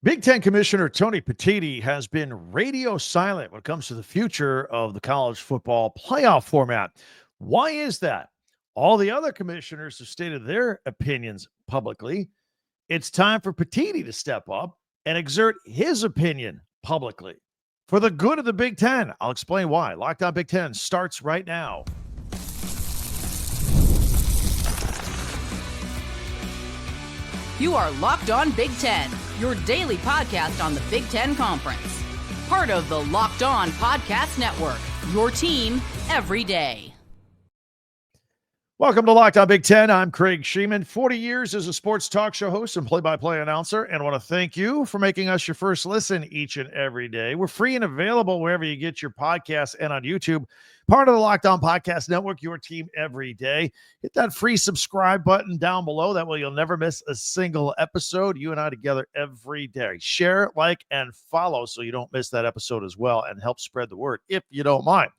Big Ten Commissioner Tony Petitti has been radio silent when it comes to the future of the college football playoff format. Why is that? All the other commissioners have stated their opinions publicly. It's time for Petitti to step up and exert his opinion publicly for the good of the Big Ten. I'll explain why. Locked On Big Ten starts right now. You are Locked On Big Ten, your daily podcast on the Big Ten Conference. Part of the Locked On Podcast Network, your team every day. Welcome to Locked On Big Ten. I'm Craig Sheeman, 40 years as a sports talk show host and play-by-play announcer, and I want to thank you for making us your first listen each and every day. We're free and available wherever you get your podcasts and on YouTube. Part of the Locked On Podcast Network, your team every day. Hit that free subscribe button down below. That way you'll never miss a single episode. You and I together every day. Share, like, and follow so you don't miss that episode as well, and help spread the word if you don't mind.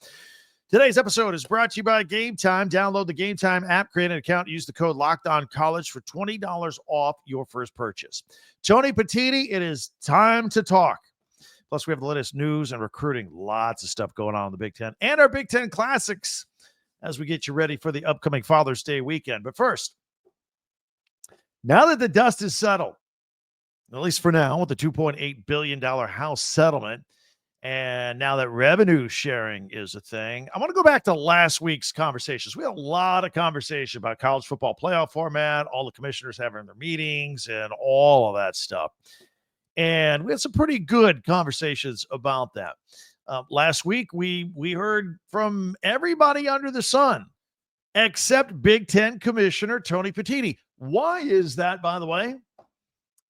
Today's episode is brought to you by Game Time. Download the Game Time app, create an account, use the code LOCKEDONCollege for $20 off your first purchase. Tony Petitti, it is time to talk. Plus, we have the latest news and recruiting. Lots of stuff going on in the Big Ten and our Big Ten Classics as we get you ready for the upcoming Father's Day weekend. But first, now that the dust is settled, at least for now, with the $2.8 billion House settlement, and now that revenue sharing is a thing, I want to go back to last week's conversations. We had a lot of conversation about college football playoff format, all the commissioners having their meetings and all of that stuff. And we had some pretty good conversations about that. Last week, we heard from everybody under the sun, except Big Ten Commissioner Tony Petitti. Why is that, by the way?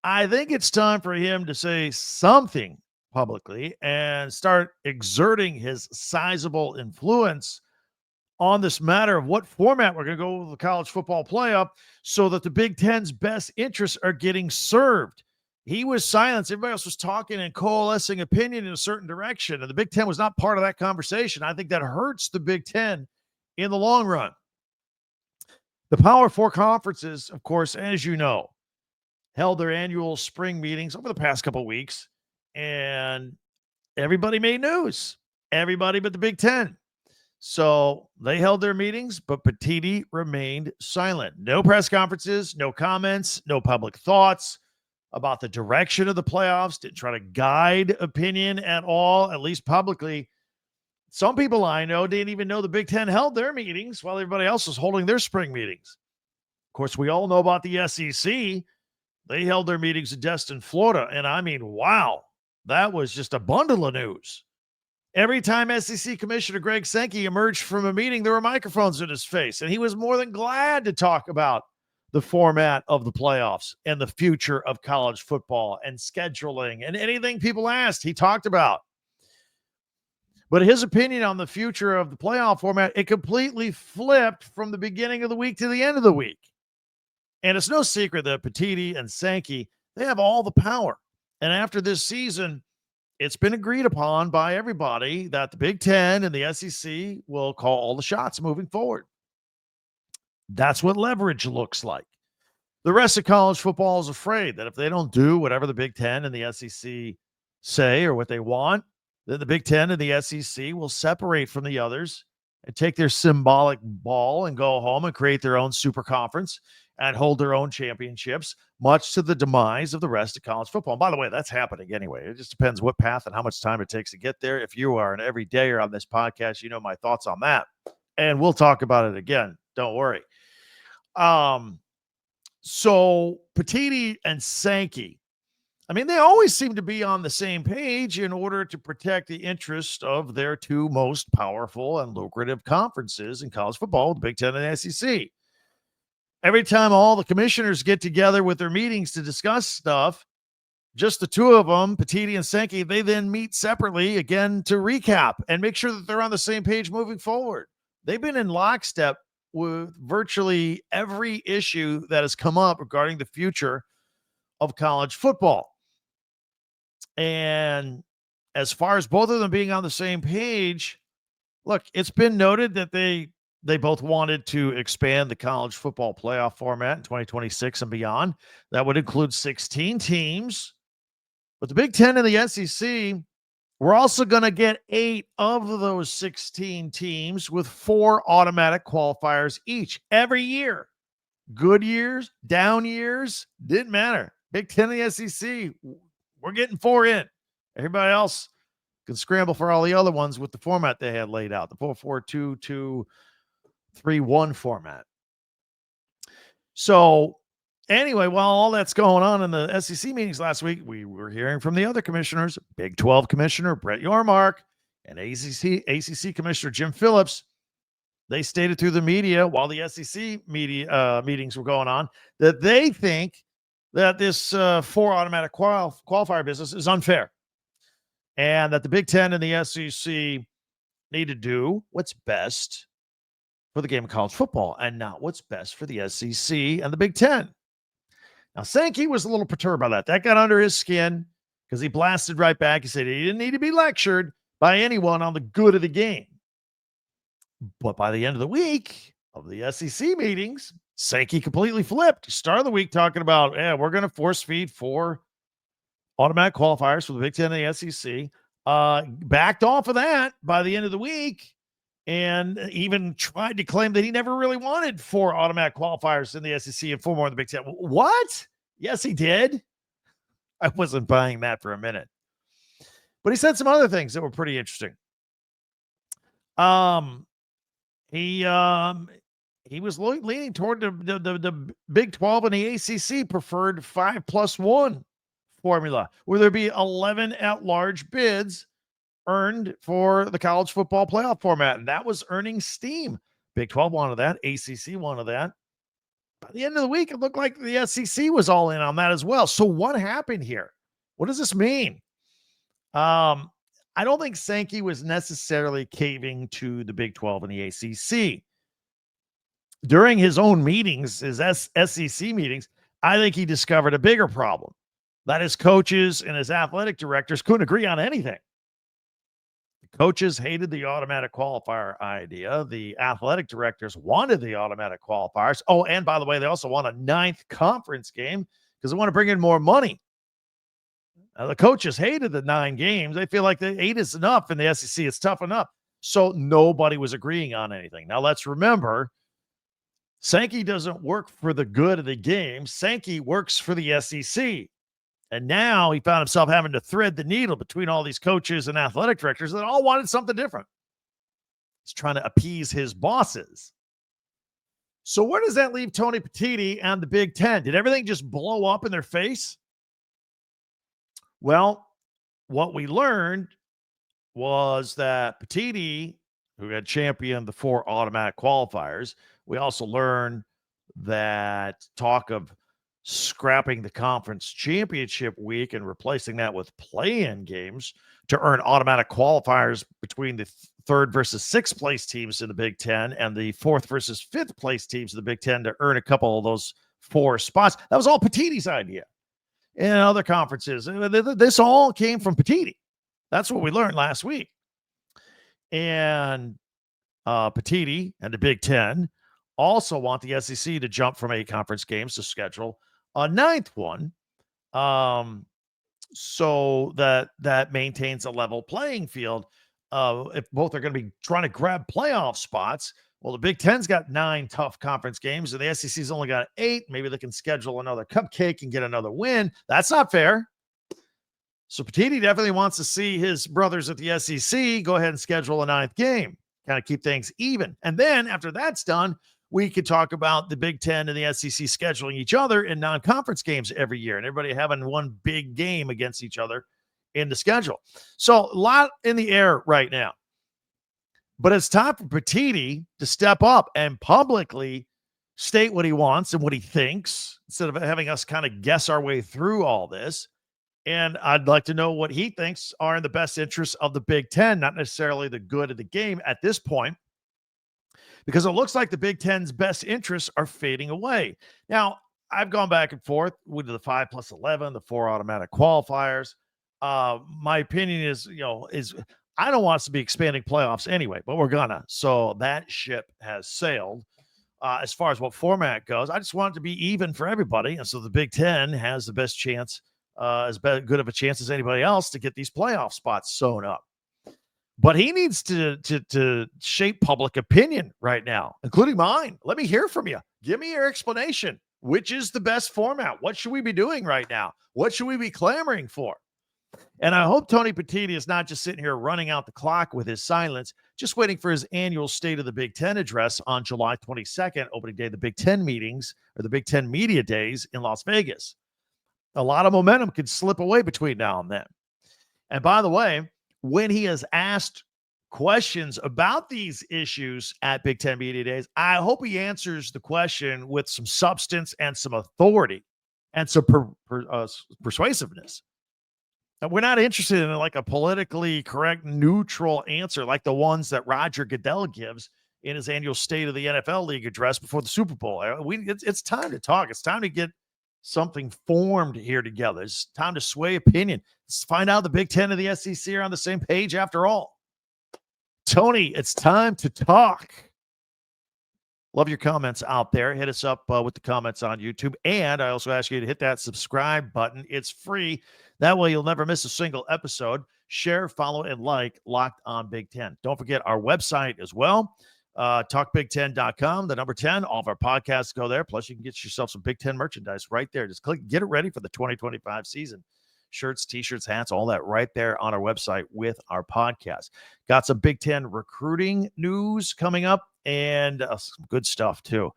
I think it's time for him to say something publicly and start exerting his sizable influence on this matter of what format we're going to go with the college football playoff so that the Big Ten's best interests are getting served. He was silenced. Everybody else was talking and coalescing opinion in a certain direction, and the Big Ten was not part of that conversation. I think that hurts the Big Ten in the long run. The Power Four conferences, of course, as you know, held their annual spring meetings over the past couple of weeks. And everybody made news, everybody but the Big Ten. So they held their meetings, but Petitti remained silent. No press conferences, no comments, no public thoughts about the direction of the playoffs. Didn't try to guide opinion at all, at least publicly. Some people I know didn't even know the Big Ten held their meetings while everybody else was holding their spring meetings. Of course, we all know about the SEC. They held their meetings in Destin, Florida. And I mean, wow. That was just a bundle of news. Every time SEC Commissioner Greg Sankey emerged from a meeting, there were microphones in his face, and he was more than glad to talk about the format of the playoffs and the future of college football and scheduling and anything people asked, he talked about. But his opinion on the future of the playoff format, it completely flipped from the beginning of the week to the end of the week. And it's no secret that Petitti and Sankey, they have all the power. And after this season, it's been agreed upon by everybody that the Big Ten and the SEC will call all the shots moving forward. That's what leverage looks like. The rest of college football is afraid that if they don't do whatever the Big Ten and the SEC say or what they want, then the Big Ten and the SEC will separate from the others and take their symbolic ball and go home and create their own super conference and hold their own championships, much to the demise of the rest of college football. And by the way, that's happening anyway. It just depends what path and how much time it takes to get there. If you are an everydayer on this podcast, you know my thoughts on that. And we'll talk about it again. Don't worry. So Petitti and Sankey, I mean, they always seem to be on the same page in order to protect the interest of their two most powerful and lucrative conferences in college football, the Big Ten and the SEC. Every time all the commissioners get together with their meetings to discuss stuff, just the two of them, Petitti and Sankey, they then meet separately again to recap and make sure that they're on the same page moving forward. They've been in lockstep with virtually every issue that has come up regarding the future of college football. And as far as both of them being on the same page, look, it's been noted that they both wanted to expand the college football playoff format in 2026 and beyond. That would include 16 teams But the Big Ten and the SEC, we're also going to get 8 of those 16 teams with 4 automatic qualifiers each every year. Good years, down years, didn't matter. Big Ten and the SEC, we're getting 4 in. Everybody else can scramble for all the other ones with the format they had laid out, the 4-4-2-2-3-1 format. So anyway, while all that's going on in the SEC meetings last week, we were hearing from the other commissioners, Big 12 Commissioner Brett Yormark and ACC Commissioner Jim Phillips. They stated through the media while the SEC meetings were going on that they think that this 4 automatic qualifier business is unfair and that the Big Ten and the SEC need to do what's best for the game of college football and not what's best for the SEC and the Big Ten. Now, Sankey was a little perturbed by that. That got under his skin because he blasted right back. He said he didn't need to be lectured by anyone on the good of the game. But by the end of the week of the SEC meetings, Sankey completely flipped. Start of the week talking about, we're going to force feed 4 automatic qualifiers for the Big Ten and the SEC. Backed off of that by the end of the week and even tried to claim that he never really wanted 4 automatic qualifiers in the SEC and 4 more in the Big Ten. What? Yes, he did. I wasn't buying that for a minute. But he said some other things that were pretty interesting. He was leaning toward the Big 12 and the ACC preferred 5+1 formula, where there'd be 11 at-large bids earned for the college football playoff format, and that was earning steam. Big 12 wanted that. ACC wanted that. By the end of the week, it looked like the SEC was all in on that as well. So what happened here? What does this mean? I don't think Sankey was necessarily caving to the Big 12 and the ACC. During his own meetings, his SEC meetings, I think he discovered a bigger problem. That his coaches and his athletic directors couldn't agree on anything. The coaches hated the automatic qualifier idea. The athletic directors wanted the automatic qualifiers. Oh, and by the way, they also want a 9th conference game because they want to bring in more money. The coaches hated the 9 games. They feel like the 8 is enough in the SEC. It's tough enough. So nobody was agreeing on anything. Now let's remember, Sankey doesn't work for the good of the game. Sankey works for the SEC. And now he found himself having to thread the needle between all these coaches and athletic directors that all wanted something different. He's trying to appease his bosses. So where does that leave Tony Petitti and the Big Ten? Did everything just blow up in their face? Well, what we learned was that Petitti, who had championed the 4 automatic qualifiers, we also learned that talk of scrapping the conference championship week and replacing that with play-in games to earn automatic qualifiers between the 3rd versus 6th place teams in the Big Ten and the 4th versus 5th place teams in the Big Ten to earn a couple of those 4 spots. That was all Petitti's idea. In other conferences, this all came from Petitti. That's what we learned last week. And Petitti and the Big Ten also want the SEC to jump from 8 conference games to schedule a 9th one, so that maintains a level playing field. If both are going to be trying to grab playoff spots, well, the Big Ten's got 9 tough conference games, and the SEC's only got 8. Maybe they can schedule another cupcake and get another win. That's not fair. So Petitti definitely wants to see his brothers at the SEC go ahead and schedule a 9th game, kind of keep things even. And then after that's done, we could talk about the Big Ten and the SEC scheduling each other in non-conference games every year, and everybody having one big game against each other in the schedule. So a lot in the air right now. But it's time for Petitti to step up and publicly state what he wants and what he thinks instead of having us kind of guess our way through all this. And I'd like to know what he thinks are in the best interests of the Big Ten, not necessarily the good of the game at this point, because it looks like the Big Ten's best interests are fading away. Now, I've gone back and forth with the 5+11, the 4 automatic qualifiers. My opinion is, I don't want us to be expanding playoffs anyway, but we're gonna. So that ship has sailed. As far as what format goes, I just want it to be even for everybody. And so the Big Ten has the best chance as good of a chance as anybody else to get these playoff spots sewn up. But he needs to shape public opinion right now, including mine. Let me hear from you. Give me your explanation. Which is the best format? What should we be doing right now? What should we be clamoring for? And I hope Tony Petitti is not just sitting here running out the clock with his silence, just waiting for his annual State of the Big Ten address on July 22nd, opening day of the Big Ten meetings or the Big Ten Media Days in Las Vegas. A lot of momentum could slip away between now and then. And by the way, when he is asked questions about these issues at Big Ten Media Days, I hope he answers the question with some substance and some authority and some persuasiveness. And we're not interested in like a politically correct, neutral answer like the ones that Roger Goodell gives in his annual State of the NFL League address before the Super Bowl. It's time to talk. It's time to get something formed here together. It's time to sway opinion. Let's find out the Big Ten and the SEC are on the same page after all. Tony, it's time to talk. Love your comments out there. Hit us up with the comments on YouTube. And I also ask you to hit that subscribe button. It's free. That way you'll never miss a single episode. Share, follow, and like Locked On Big Ten. Don't forget our website as well. TalkBig10.com, the number 10. All of our podcasts go there. Plus, you can get yourself some Big Ten merchandise right there. Just click, get it ready for the 2025 season. Shirts, T-shirts, hats, all that right there on our website with our podcast. Got some Big Ten recruiting news coming up and some good stuff too.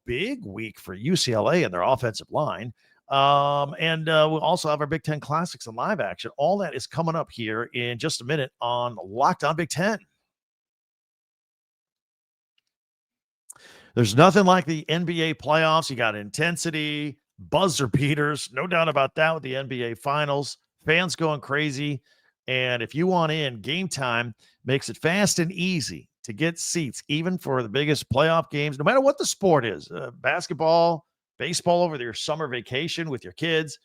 Big week for UCLA and their offensive line. We'll also have our Big Ten Classics and live action. All that is coming up here in just a minute on Locked On Big Ten. There's nothing like the NBA playoffs. You got intensity, buzzer beaters, no doubt about that with the NBA finals. Fans going crazy. And if you want in, Game Time makes it fast and easy to get seats, even for the biggest playoff games, no matter what the sport is, basketball, baseball over your summer vacation with your kids.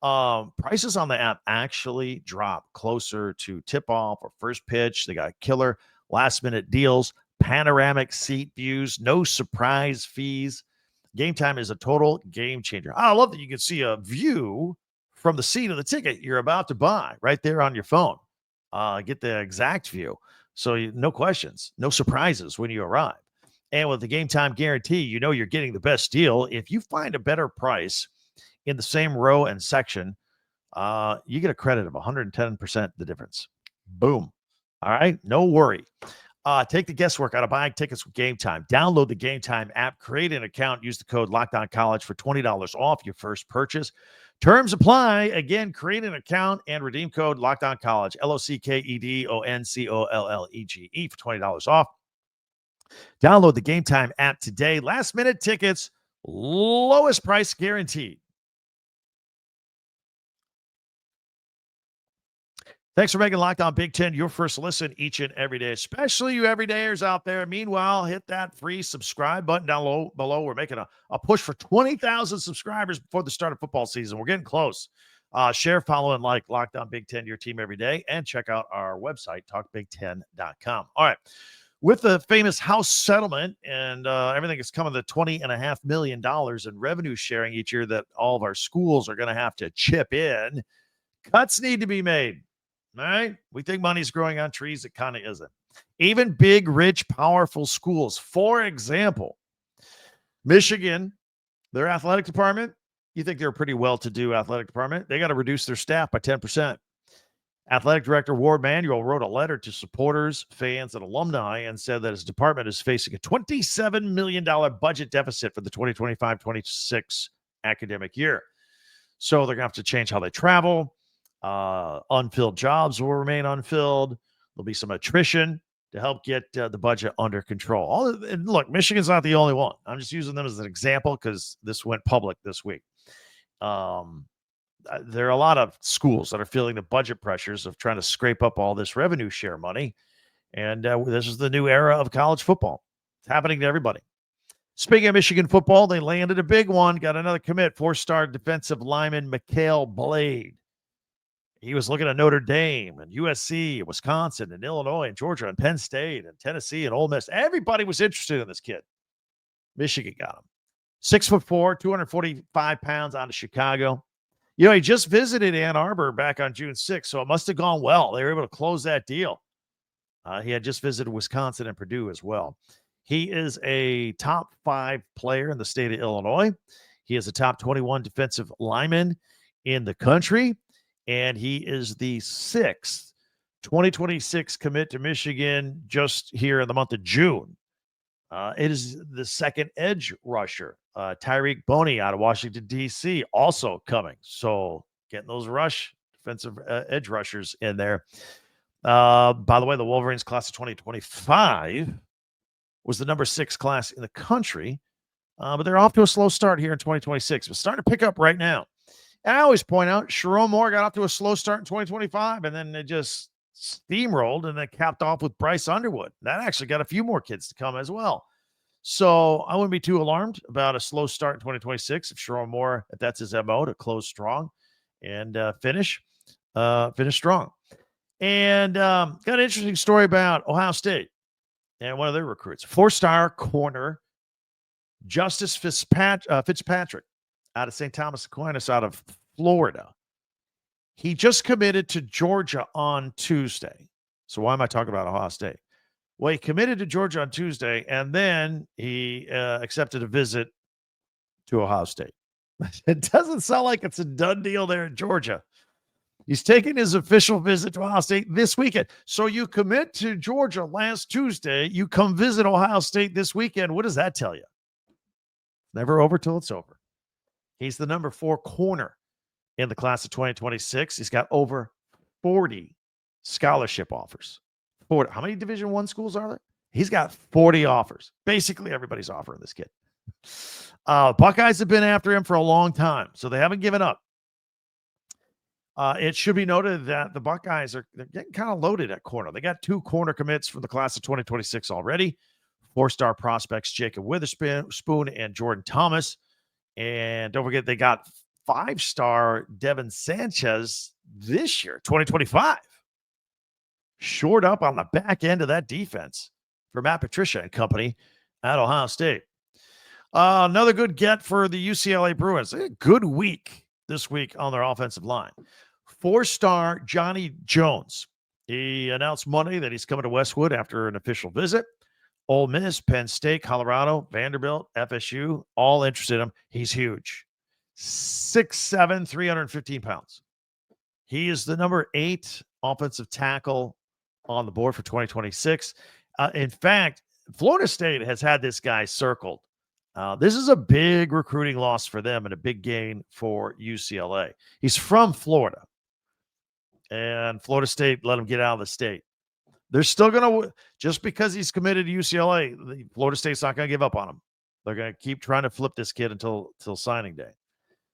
Prices on the app actually drop closer to tip-off or first pitch. They got killer last-minute deals, panoramic seat views, no surprise fees. Game Time is a total game changer. I love that you can see a view from the seat of the ticket you're about to buy right there on your phone. Get the exact view. So no questions, no surprises when you arrive. And with the Game Time guarantee, you know you're getting the best deal. If you find a better price in the same row and section, you get a credit of 110% the difference. Boom. All right. No worry. Take the guesswork out of buying tickets with Game Time. Download the Game Time app, create an account, use the code LOCKEDONCollege for $20 off your first purchase. Terms apply. Again, create an account and redeem code LOCKEDONCollege, LOCKEDONCOLLEGE for $20 off. Download the Game Time app today. Last minute tickets, lowest price guaranteed. Thanks for making Locked On Big Ten your first listen each and every day, especially you everydayers out there. Meanwhile, hit that free subscribe button down below. We're making a push for 20,000 subscribers before the start of football season. We're getting close. Share, follow, and like Locked On Big Ten, your team every day, and check out our website, talkbig10.com. All right. With the famous House settlement and everything is coming to $20.5 million in revenue sharing each year that all of our schools are going to have to chip in, cuts need to be made. All right. We think money's growing on trees. It kind of isn't. Even big, rich, powerful schools. For example, Michigan, their athletic department, you think they're a pretty well-to-do athletic department. They got to reduce their staff by 10%. Athletic Director Ward Manuel wrote a letter to supporters, fans, and alumni and said that his department is facing a $27 million budget deficit for the 2025-26 academic year. So they're going to have to change how they travel. Unfilled jobs will remain unfilled. There'll be some attrition to help get the budget under control. And look, Michigan's not the only one. I'm just using them as an example because this went public this week. There are a lot of schools that are feeling the budget pressures of trying to scrape up all this revenue share money. And this is the new era of college football. It's happening to everybody. Speaking of Michigan football, they landed a big one. Got another commit, 4-star defensive lineman Mikhail Blade. He was looking at Notre Dame and USC, and Wisconsin and Illinois and Georgia and Penn State and Tennessee and Ole Miss. Everybody was interested in this kid. Michigan got him. 6'4", 245 pounds, out of Chicago. He just visited Ann Arbor back on June 6th, so it must have gone well. They were able to close that deal. He had just visited Wisconsin and Purdue as well. He is a top 5 player in the state of Illinois. He is a top 21 defensive lineman in the country, and he is the 6th 2026 commit to Michigan just here in the month of June. It is the second edge rusher, Tyreek Boney out of Washington, D.C., also coming. So getting those defensive edge rushers in there. By the way, the Wolverines class of 2025 was the number 6 class in the country, but they're off to a slow start here in 2026. But starting to pick up right now. And I always point out, Sharon Moore got off to a slow start in 2025, and then it just steamrolled and then capped off with Bryce Underwood. That actually got a few more kids to come as well. So I wouldn't be too alarmed about a slow start in 2026 if Sharon Moore, if that's his MO, to close strong and finish strong. And got an interesting story about Ohio State and one of their recruits, 4-star corner Justice Fitzpatrick out of St. Thomas Aquinas out of Florida. He just committed to Georgia on Tuesday. So why am I talking about Ohio State? Well, he committed to Georgia on Tuesday, and then he accepted a visit to Ohio State. It doesn't sound like it's a done deal there in Georgia. He's taking his official visit to Ohio State this weekend. So you commit to Georgia last Tuesday. You come visit Ohio State this weekend. What does that tell you? Never over till it's over. He's the number 4 corner in the class of 2026. He's got over 40 scholarship offers. 40. How many Division I schools are there? He's got 40 offers. Basically, everybody's offering this kid. Buckeyes have been after him for a long time, so they haven't given up. It should be noted that the Buckeyes they're getting kind of loaded at corner. They got 2 corner commits from the class of 2026 already. 4-star prospects Jacob Witherspoon and Jordan Thomas. And don't forget, they got 5-star Devin Sanchez this year, 2025. Shored up on the back end of that defense for Matt Patricia and company at Ohio State. Another good get for the UCLA Bruins. A good week this week on their offensive line. 4-star Johnny Jones. He announced Monday that he's coming to Westwood after an official visit. Ole Miss, Penn State, Colorado, Vanderbilt, FSU, all interested in him. He's huge. 6'7", 315 pounds. He is the number 8 offensive tackle on the board for 2026. In fact, Florida State has had this guy circled. This is a big recruiting loss for them and a big gain for UCLA. He's from Florida, and Florida State let him get out of the state. They're still going to, just because he's committed to UCLA, Florida State's not going to give up on him. They're going to keep trying to flip this kid until signing day.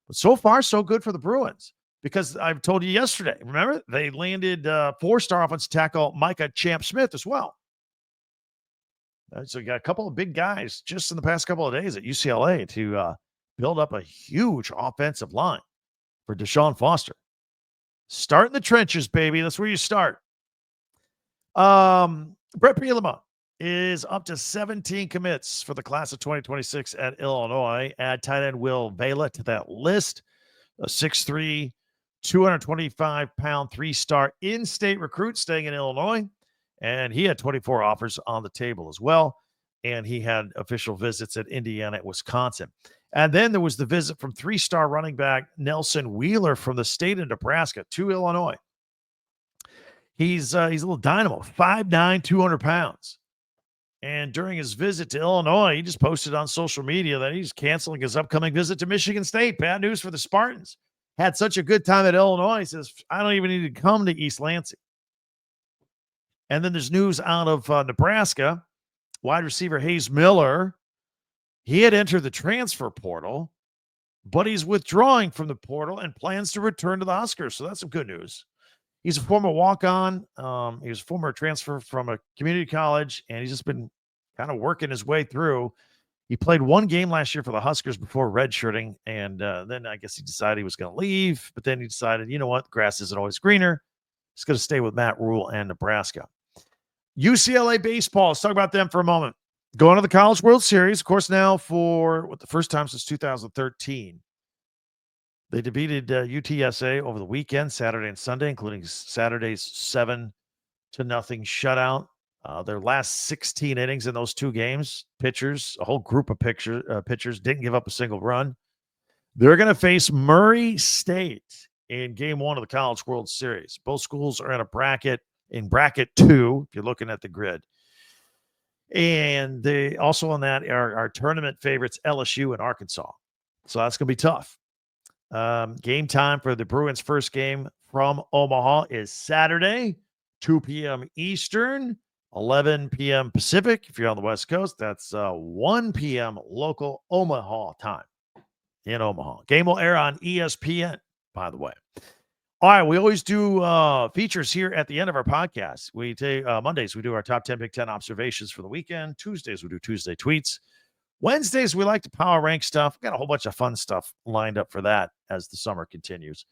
But so far, so good for the Bruins, because I've told you yesterday, remember, they landed 4-star offensive tackle Micah Champ-Smith as well. So you got a couple of big guys just in the past couple of days at UCLA to build up a huge offensive line for Deshaun Foster. Start in the trenches, baby. That's where you start. Brett Bielema is up to 17 commits for the class of 2026 at Illinois. Add tight end Will Vela to that list. A 6'3", 225-pound 3-star in-state recruit staying in Illinois. And he had 24 offers on the table as well. And he had official visits at Indiana and Wisconsin. And then there was the visit from 3-star running back Nelson Wheeler from the state of Nebraska to Illinois. He's a little dynamo, 5'9", 200 pounds. And during his visit to Illinois, he just posted on social media that he's canceling his upcoming visit to Michigan State. Bad news for the Spartans. Had such a good time at Illinois. He says, I don't even need to come to East Lansing. And then there's news out of Nebraska. Wide receiver Hayes Miller, he had entered the transfer portal, but he's withdrawing from the portal and plans to return to the Huskers. So that's some good news. He's a former walk-on. He was a former transfer from a community college, and he's just been kind of working his way through. He played 1 game last year for the Huskers before redshirting, and then I guess he decided he was going to leave, but then he decided, you know what, the grass isn't always greener. He's going to stay with Matt Rule and Nebraska. UCLA baseball, let's talk about them for a moment. Going to the College World Series, of course, now for the first time since 2013. They defeated UTSA over the weekend, Saturday and Sunday, including Saturday's 7-0 shutout. Their last 16 innings in those two games, pitchers, a whole group of pitchers didn't give up a single run. They're going to face Murray State in game 1 of the College World Series. Both schools are in bracket 2, if you're looking at the grid. And they also on that are tournament favorites, LSU and Arkansas. So that's going to be tough. Game time for the Bruins' first game from Omaha is Saturday, 2 p.m. Eastern, 11 p.m. Pacific. If you're on the West Coast, that's 1 p.m. local Omaha time in Omaha. Game will air on ESPN, by the way. All right, we always do features here at the end of our podcast. We take Mondays, we do our top 10 Big Ten observations for the weekend. Tuesdays, we do Tuesday tweets. Wednesdays, we like to power rank stuff. We've got a whole bunch of fun stuff lined up for that as the summer continues.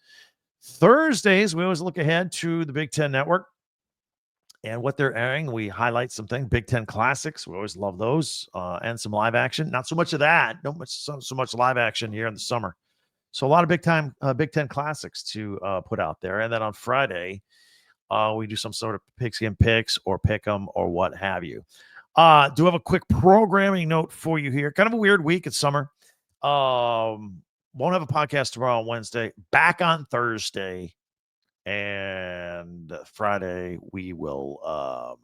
Thursdays, we always look ahead to the Big Ten Network and what they're airing. We highlight some things, Big Ten classics. We always love those, and some live action. Not so much of that. So much live action here in the summer. So a lot of Big Ten classics to put out there. And then on Friday, we do some sort of pigskin picks or pick 'em or what have you. Do have a quick programming note for you here. Kind of a weird week. It's summer. Won't have a podcast tomorrow on Wednesday. Back on Thursday. And Friday, we will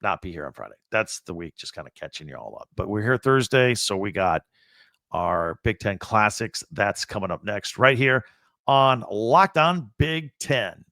not be here on Friday. That's the week, just kind of catching you all up. But we're here Thursday, so we got our Big Ten Classics. That's coming up next right here on Locked On Big Ten.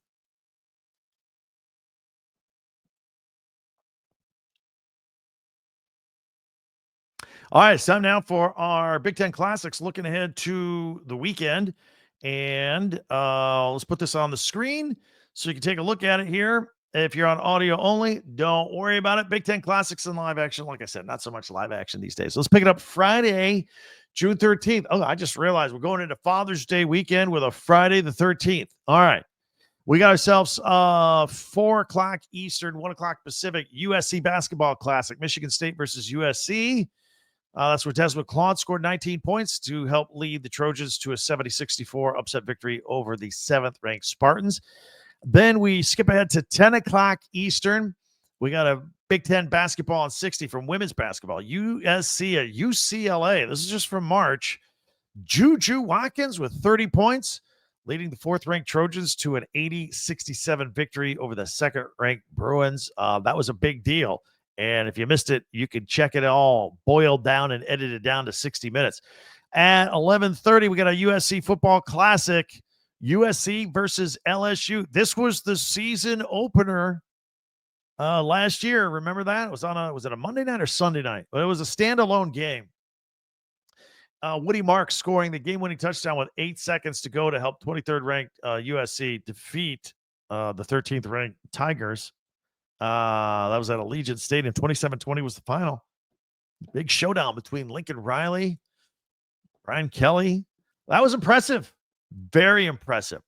All right, it's time now for our Big Ten Classics, looking ahead to the weekend. And let's put this on the screen so you can take a look at it here. If you're on audio only, don't worry about it. Big Ten Classics and live action. Like I said, not so much live action these days. So let's pick it up Friday, June 13th. Oh, I just realized we're going into Father's Day weekend with a Friday the 13th. All right. We got ourselves 4 o'clock Eastern, 1 o'clock Pacific, USC Basketball Classic, Michigan State versus USC. That's where Desmond Claude scored 19 points to help lead the Trojans to a 70-64 upset victory over the 7th-ranked Spartans. Then we skip ahead to 10 o'clock Eastern. We got a Big Ten basketball on 60 from women's basketball. USC at UCLA. This is just from March. Juju Watkins with 30 points, leading the 4th-ranked Trojans to an 80-67 victory over the 2nd-ranked Bruins. That was a big deal. And if you missed it, you can check it all boiled down and edited down to 60 minutes. At 11:30, we got a USC football classic, USC versus LSU. This was the season opener last year. Remember that? It was was it a Monday night or Sunday night? But it was a standalone game. Woody Marks scoring the game-winning touchdown with 8 seconds to go to help 23rd-ranked USC defeat the 13th-ranked Tigers. That was at Allegiant Stadium. 27-20 was the final. Big showdown between Lincoln Riley, Brian Kelly. That was impressive. Very impressive.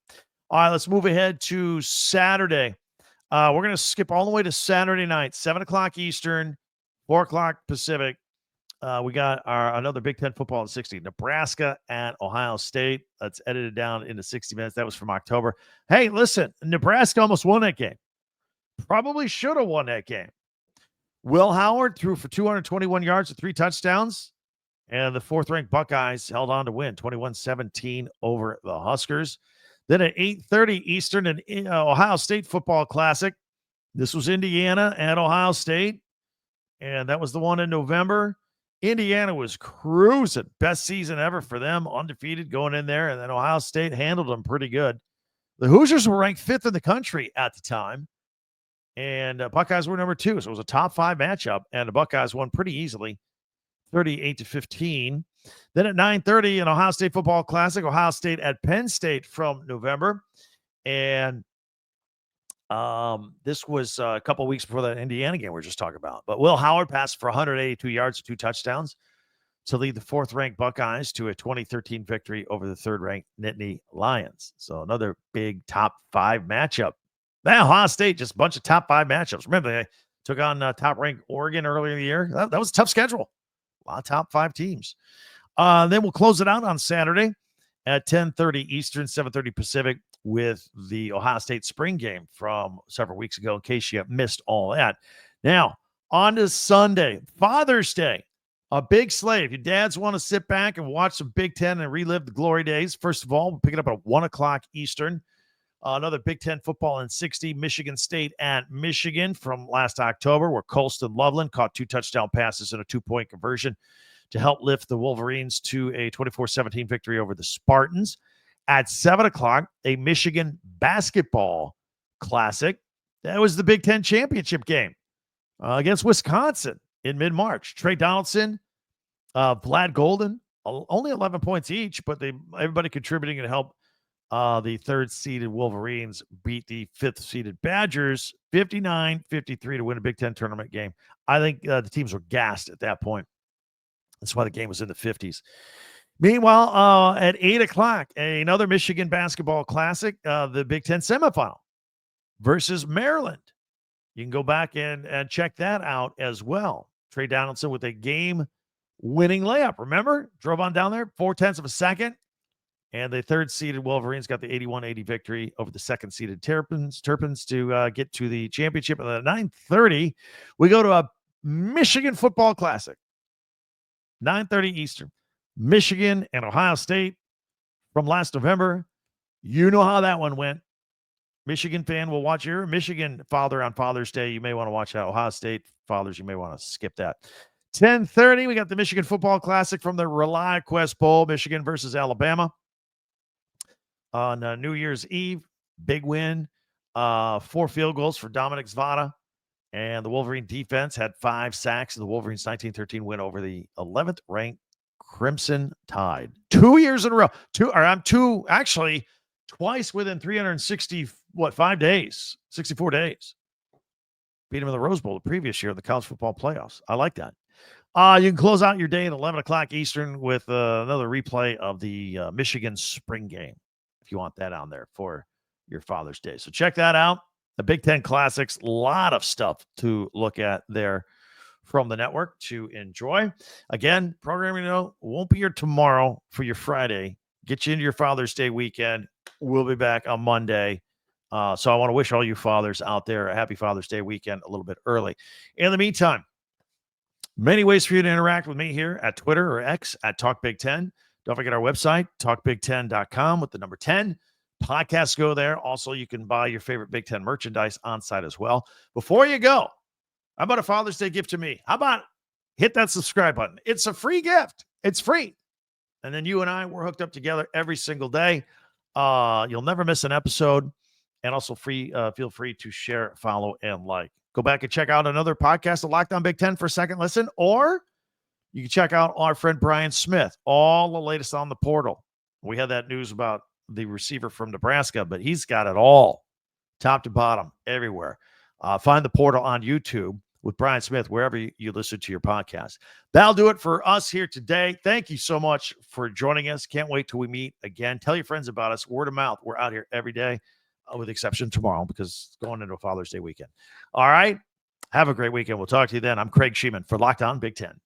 All right, let's move ahead to Saturday. We're going to skip all the way to Saturday night, 7 o'clock Eastern, 4 o'clock Pacific. We got another Big Ten football in 60. Nebraska at Ohio State. That's edited down into 60 minutes. That was from October. Hey, listen, Nebraska almost won that game. Probably should have won that game. Will Howard threw for 221 yards and 3 touchdowns. And the 4th-ranked Buckeyes held on to win 21-17 over the Huskers. Then at 8:30 Eastern, an Ohio State football classic. This was Indiana at Ohio State. And that was the one in November. Indiana was cruising. Best season ever for them. Undefeated going in there. And then Ohio State handled them pretty good. The Hoosiers were ranked 5th in the country at the time. And Buckeyes were number 2. So it was a top 5 matchup. And the Buckeyes won pretty easily, 38-15. Then at 9:30, an Ohio State football classic, Ohio State at Penn State from November. And this was a couple weeks before that Indiana game we were just talking about. But Will Howard passed for 182 yards and 2 touchdowns to lead the 4th-ranked Buckeyes to a 2013 victory over the 3rd-ranked Nittany Lions. So another big top 5 matchup. Man, Ohio State, just a bunch of top 5 matchups. Remember, they took on top-ranked Oregon earlier in the year. That was a tough schedule. A lot of top 5 teams. Then we'll close it out on Saturday at 10:30 Eastern, 7:30 Pacific, with the Ohio State spring game from several weeks ago, in case you missed all that. Now, on to Sunday, Father's Day, a big slate. If your dads want to sit back and watch some Big Ten and relive the glory days, first of all, we'll pick it up at 1 o'clock Eastern. Another Big Ten football in 60, Michigan State at Michigan from last October, where Colston Loveland caught 2 touchdown passes and a 2-point conversion to help lift the Wolverines to a 24-17 victory over the Spartans. At 7 o'clock, a Michigan basketball classic. That was the Big Ten championship game against Wisconsin in mid-March. Trey Donaldson, Vlad Golden, only 11 points each, but everybody contributing to help the 3rd-seeded Wolverines beat the 5th-seeded Badgers 59-53 to win a Big Ten tournament game. I think the teams were gassed at that point. That's why the game was in the 50s. Meanwhile, at 8 o'clock, another Michigan basketball classic, the Big Ten semifinal versus Maryland. You can go back and check that out as well. Trey Donaldson with a game-winning layup. Remember? Drove on down there, 0.4 of a second. And the 3rd-seeded Wolverines got the 81-80 victory over the 2nd-seeded Terrapins to get to the championship. And at 9:30, we go to a Michigan football classic. 9:30 Eastern. Michigan and Ohio State from last November. You know how that one went. Michigan fan will watch. You're a Michigan father on Father's Day. You may want to watch that. Ohio State fathers, you may want to skip that. 10:30, we got the Michigan Football Classic from the ReliQuest Bowl, Michigan versus Alabama. On New Year's Eve, big win. 4 field goals for Dominic Zvada. And the Wolverine defense had 5 sacks in the Wolverines' 1913 win over the 11th-ranked Crimson Tide. 2 years in a row. Twice within 5 days, 64 days. Beat him in the Rose Bowl the previous year in the college football playoffs. I like that. You can close out your day at 11 o'clock Eastern with another replay of the Michigan spring game, if you want that on there for your Father's Day. So check that out. The Big Ten Classics, a lot of stuff to look at there from the network to enjoy. Again, programming won't be here tomorrow for your Friday. Get you into your Father's Day weekend. We'll be back on Monday. So I want to wish all you fathers out there a happy Father's Day weekend a little bit early. In the meantime, many ways for you to interact with me here at Twitter or X at Talk Big Ten. Don't forget our website, talkbig10.com with the number 10. Podcasts go there. Also, you can buy your favorite Big Ten merchandise on site as well. Before you go, how about a Father's Day gift to me? How about hit that subscribe button? It's a free gift. It's free. And then you and I, we're hooked up together every single day. You'll never miss an episode. And also feel free to share, follow, and like. Go back and check out another podcast of Locked On Big Ten for a second listen, or you can check out our friend Brian Smith, all the latest on the portal. We had that news about the receiver from Nebraska, but he's got it all, top to bottom, everywhere. Find the portal on YouTube with Brian Smith, wherever you listen to your podcast. That'll do it for us here today. Thank you so much for joining us. Can't wait till we meet again. Tell your friends about us. Word of mouth. We're out here every day, with the exception tomorrow, because it's going into a Father's Day weekend. All right. Have a great weekend. We'll talk to you then. I'm Craig Sheeman for Locked On Big Ten.